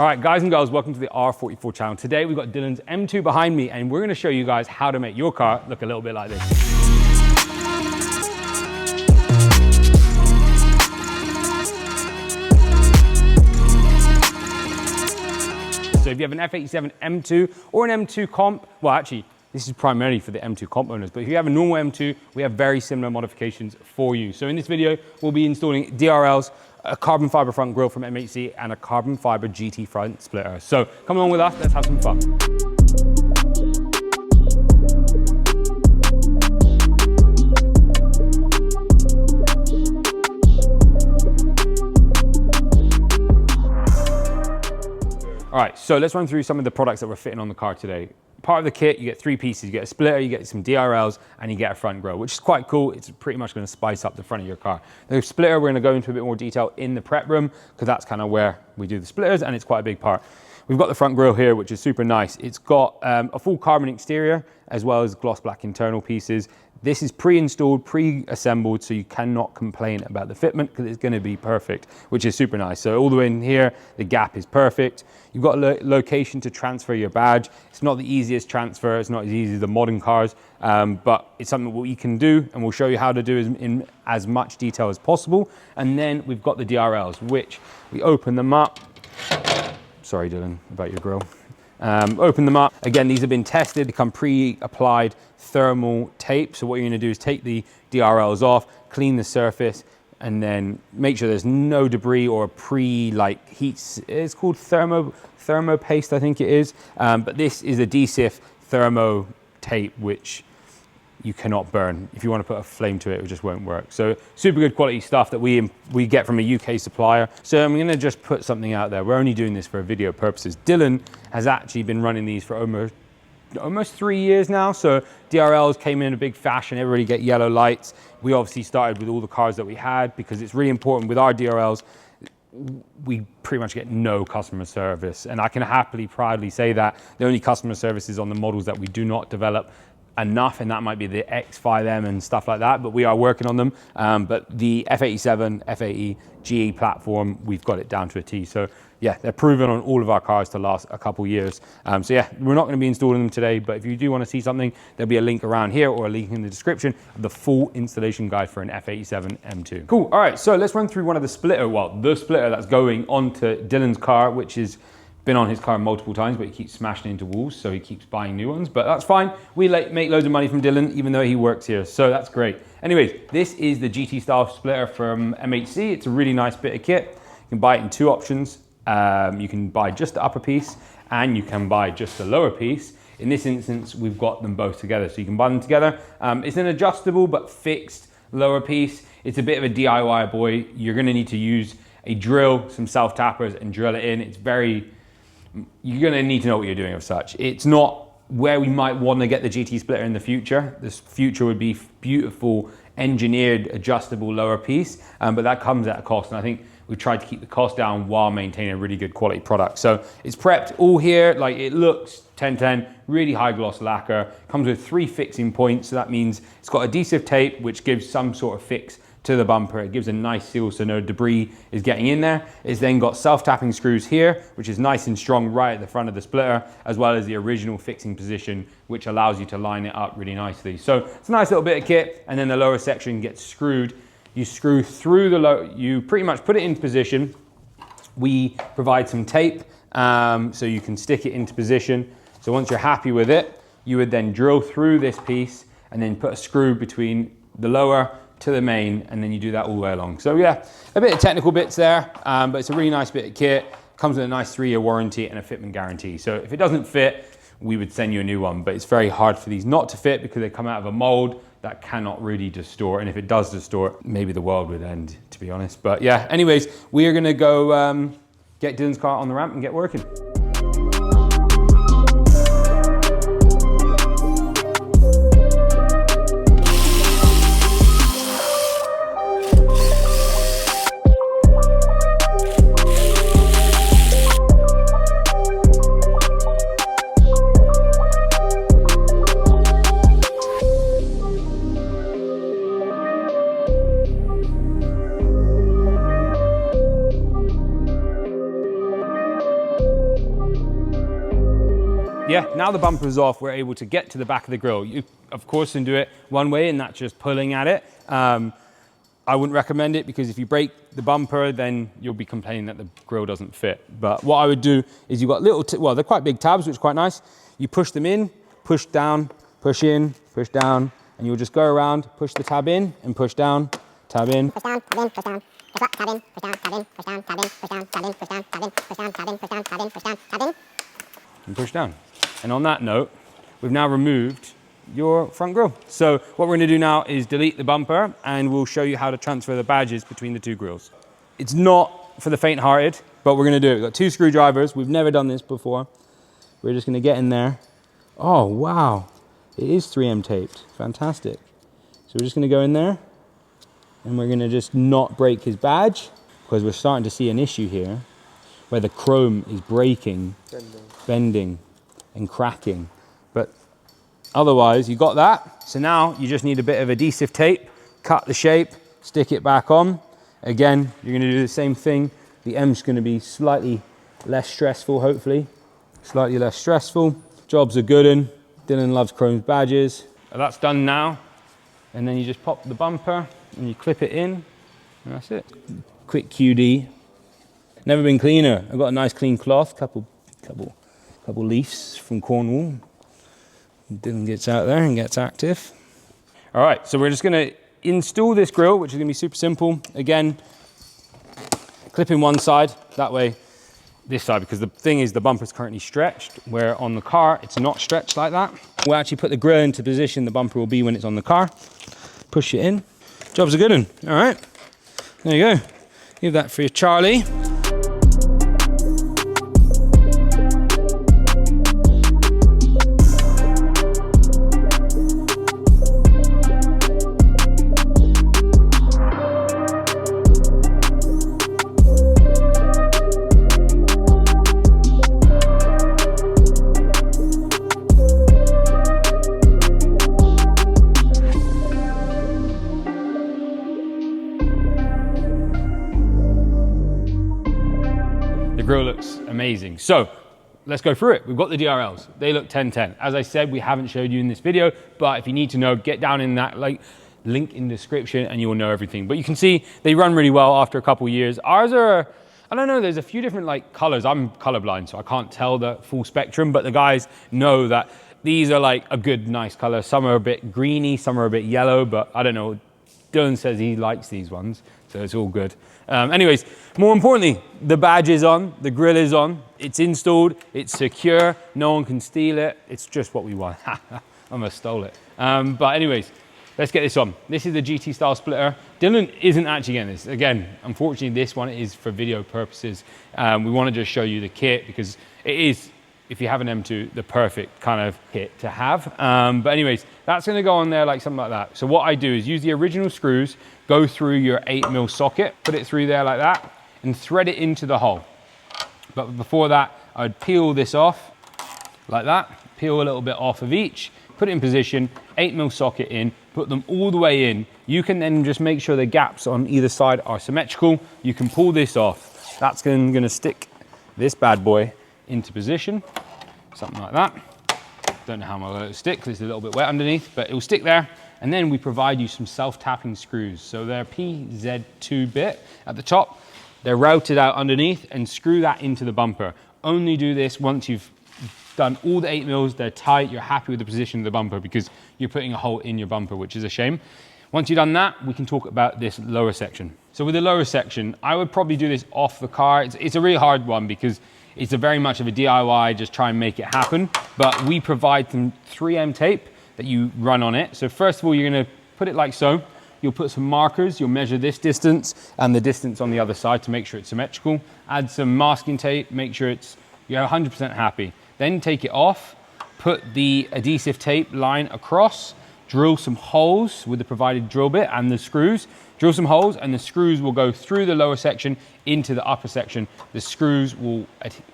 All right, guys and girls, welcome to the R44 channel. Today we've got Dylan's M2 behind me, and we're gonna show you guys how to make your car look a little bit like this. So if you have an F87 M2 or an M2 Comp, well actually, this is primarily for the M2 Comp owners, but if you have a normal M2, we have very similar modifications for you. So in this video, we'll be installing DRLs, a carbon fiber front grille from MHC, and a carbon fiber GT front splitter. So come along with us, let's have some fun. All right, so let's run through some of the products that we're fitting on the car today. Part of the kit, you get three pieces. You get a splitter, you get some DRLs, and you get a front grille, which is quite cool. It's pretty much gonna spice up the front of your car. The splitter, we're gonna go into a bit more detail in the prep room, because that's kind of where we do the splitters, and it's quite a big part. We've got the front grille here, which is super nice. It's got a full carbon exterior, as well as gloss black internal pieces. This is pre-installed, pre-assembled, so you cannot complain about the fitment because it's going to be perfect, which is super nice. So all the way in here, the gap is perfect. You've got a location to transfer your badge. It's not the easiest transfer. It's not as easy as the modern cars, but it's something that we can do, and we'll show you how to do in as much detail as possible. And then we've got the DRLs, which we open them up. Sorry, Dylan, about your grill. Open them up. Again, these have been tested. They come pre-applied thermal tape. So what you're going to do is take the DRLs off, clean the surface, and then make sure there's no debris or heat. It's called thermo paste, I think it is. But this is a DCIF thermo tape, which you cannot burn. If you want to put a flame to it, it just won't work. So super good quality stuff that we get from a UK supplier. So I'm gonna just put something out there. We're only doing this for video purposes. Dylan has actually been running these for almost 3 years now. So DRLs came in a big fashion, everybody get yellow lights. We obviously started with all the cars that we had because it's really important with our DRLs. We pretty much get no customer service. And I can happily, proudly say that the only customer service is on the models that we do not develop enough, and that might be the X5M and stuff like that, but we are working on them. But the F87, F80, GE platform, we've got it down to a T. So yeah, they're proven on all of our cars to last a couple years. So yeah, we're not going to be installing them today, but if you do want to see something, there'll be a link around here or a link in the description of the full installation guide for an F87 M2. Cool. All right, so let's run through the splitter that's going onto Dylan's car, which is been on his car multiple times, but he keeps smashing into walls, so he keeps buying new ones, but that's fine. We make loads of money from Dylan, even though he works here, so that's great. Anyways, this is the GT style splitter from MHC. It's a really nice bit of kit. You can buy it in two options. You can buy just the upper piece, and you can buy just the lower piece. In this instance, we've got them both together, so you can buy them together. It's an adjustable but fixed lower piece. It's a bit of a DIY boy. You're gonna need to use a drill, some self-tappers, and drill it in. You're gonna need to know what you're doing of such. It's not where we might want to get the GT splitter in the future. This future would be beautiful, engineered, adjustable lower piece, but that comes at a cost. And I think we've tried to keep the cost down while maintaining a really good quality product. So it's prepped all here, like it looks 1010, really high gloss lacquer. Comes with 3 fixing points. So that means it's got adhesive tape, which gives some sort of fix to the bumper. It gives a nice seal so no debris is getting in there. It's then got self-tapping screws here, which is nice and strong right at the front of the splitter, as well as the original fixing position, which allows you to line it up really nicely. So it's a nice little bit of kit, and then the lower section gets screwed. You screw through you pretty much put it into position. We provide some tape, so you can stick it into position. So once you're happy with it, you would then drill through this piece and then put a screw between the lower to the main, and then you do that all the way along. So yeah, a bit of technical bits there, but it's a really nice bit of kit. Comes with a nice 3-year warranty and a fitment guarantee. So if it doesn't fit, we would send you a new one, but it's very hard for these not to fit because they come out of a mold that cannot really distort. And if it does distort, maybe the world would end, to be honest. But yeah, anyways, we are gonna go get Dylan's car on the ramp and get working. yeah, now the bumper's off, we're able to get to the back of the grille. You, of course, can do it one way, and that's just pulling at it. I wouldn't recommend it because if you break the bumper, then you'll be complaining that the grille doesn't fit. But what I would do is you've got little, well, they're quite big tabs, which is quite nice. You push them in, push down, push in, push down, and you'll just go around, push the tab in and push down, tab in. Push down, tab in, push down. Tab in, push down, tab in, push down, tab in, push down, tab in, push down, tab in, push down, tab in, push down, tab in, push down, tab in. And push down. And on that note, we've now removed your front grille. So what we're going to do now is delete the bumper, and we'll show you how to transfer the badges between the two grills. It's not for the faint-hearted, but we're going to do it. We've got 2 screwdrivers. We've never done this before. We're just going to get in there. Oh, wow. It is 3M taped. Fantastic. So we're just going to go in there, and we're going to just not break his badge, because we're starting to see an issue here where the chrome is breaking, bending and cracking. But otherwise, you got that. So now you just need a bit of adhesive tape, cut the shape, stick it back on. Again, you're going to do the same thing. The M's going to be slightly less stressful, hopefully. Slightly less stressful. Job's a good one. Dylan loves chrome badges. That's done now. And then you just pop the bumper and you clip it in, and that's it. Quick QD. Never been cleaner. I've got a nice clean cloth, couple leaves from Cornwall. Dylan gets out there and gets active. All right, so we're just gonna install this grille, which is gonna be super simple. Again, clipping one side, that way this side, because the thing is the bumper's currently stretched, where on the car it's not stretched like that. We'll actually put the grille into position the bumper will be when it's on the car. Push it in. Job's a good one. All right, there you go. Give that for your Charlie. The grille looks amazing. So let's go through it. We've got the DRLs. They look 10/10. As I said, we haven't showed you in this video, but if you need to know, get down in that link in the description and you will know everything. But you can see they run really well after a couple years. Ours are, I don't know, there's a few different colors. I'm colorblind, so I can't tell the full spectrum, but the guys know that these are like a good, nice color. Some are a bit greeny, some are a bit yellow, but I don't know. Dylan says he likes these ones, so it's all good. Anyways, more importantly, the badge is on, the grille is on, it's installed, it's secure, no one can steal it. It's just what we want. I almost stole it. But anyways, let's get this on. This is the GT style splitter. Dylan isn't actually getting this. Again, unfortunately, this one is for video purposes. We want to just show you the kit because it is, if you have an M2, the perfect kind of kit to have. But anyways, that's gonna go on there like something like that. So what I do is use the original screws, go through your 8mm socket, put it through there like that, and thread it into the hole. But before that, I would peel this off like that, peel a little bit off of each, put it in position, 8mm socket in, put them all the way in. You can then just make sure the gaps on either side are symmetrical. You can pull this off. That's gonna stick this bad boy into position, something like that. Don't know how I'm gonna let it stick because it's a little bit wet underneath, but it will stick there. And then we provide you some self-tapping screws. So they're PZ2 bit at the top. They're routed out underneath and screw that into the bumper. Only do this once you've done all the 8mm, they're tight, you're happy with the position of the bumper because you're putting a hole in your bumper, which is a shame. Once you've done that, we can talk about this lower section. So with the lower section, I would probably do this off the car. It's a really hard one because it's a very much of a DIY, just try and make it happen. But we provide some 3M tape that you run on it. So first of all, you're gonna put it like so. You'll put some markers, you'll measure this distance and the distance on the other side to make sure it's symmetrical. Add some masking tape, make sure you're 100% happy. Then take it off, put the adhesive tape line across, drill some holes with the provided drill bit and the screws. Drill some holes and the screws will go through the lower section into the upper section. The screws will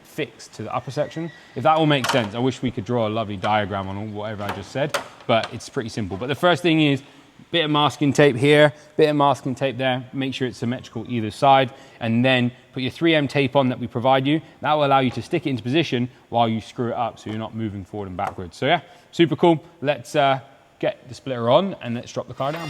fix to the upper section. If that all makes sense, I wish we could draw a lovely diagram on whatever I just said, but it's pretty simple. But the first thing is bit of masking tape here, bit of masking tape there, make sure it's symmetrical either side, and then put your 3M tape on that we provide you. That will allow you to stick it into position while you screw it up so you're not moving forward and backwards. So yeah, super cool. Let's get the splitter on and let's drop the car down.